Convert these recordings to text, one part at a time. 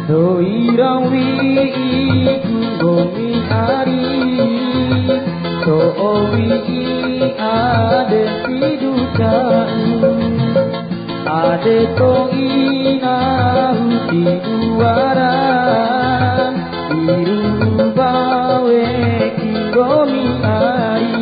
Doirawi kungomi ari To'owi ade sidutanu Ade to'ina huti duaran Biru bawe kungomi ari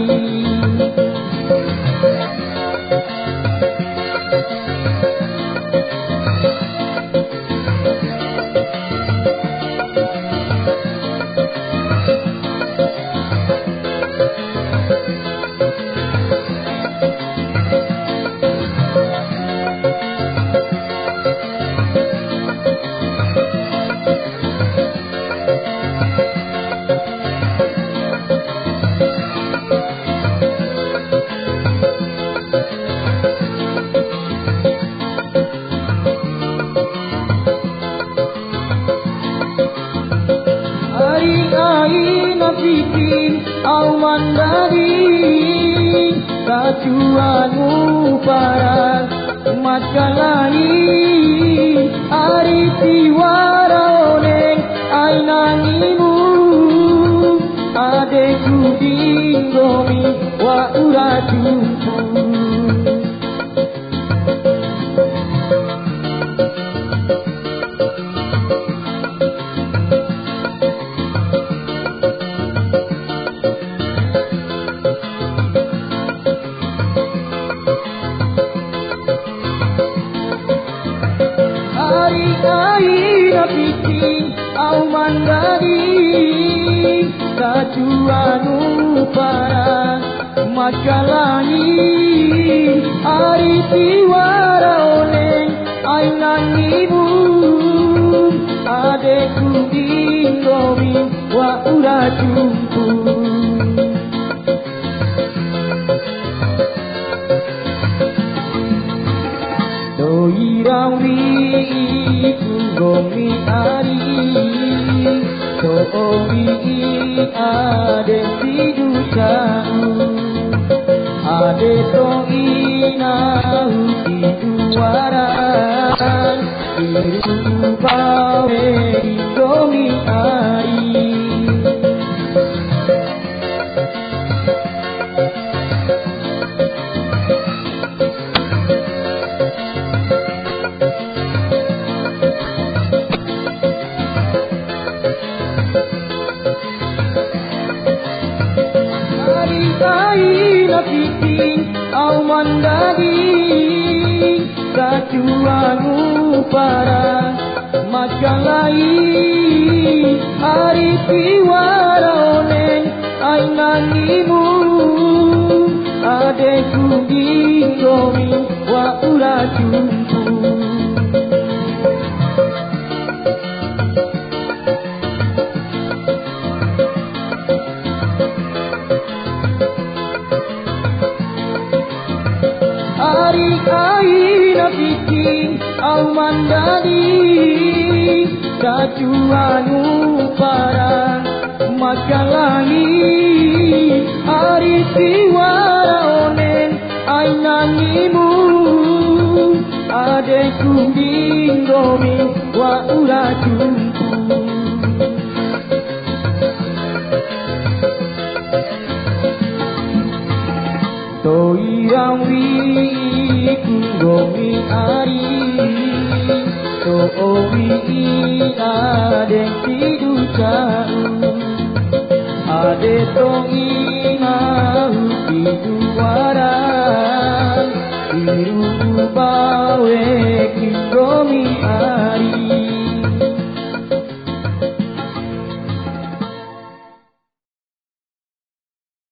Awan dari kacuanmu paras makalani ari tiwara oneng ainangimu adeku dinggomi wa urajumpu Auman dari kacuanu para makalani ari tiwara oneng ainan ibu adeku dinggomi wa urajumpu Doirawi kungomi ari To'owi ade sidutanu Ade to'ina huti duaran Biru bawe kungomi ari Auman dari kacuanmu para makalai ari tiwara oneng ainangimu adeku dinggomi wa urajumpu Aina bikin auman dari kacuanu para makalani ari tiwara oneng ainangimu adeku dinggomi wa urajumpu Doirawi kungomi ari To'owi ade sidutanu Ade to'ina huti duaran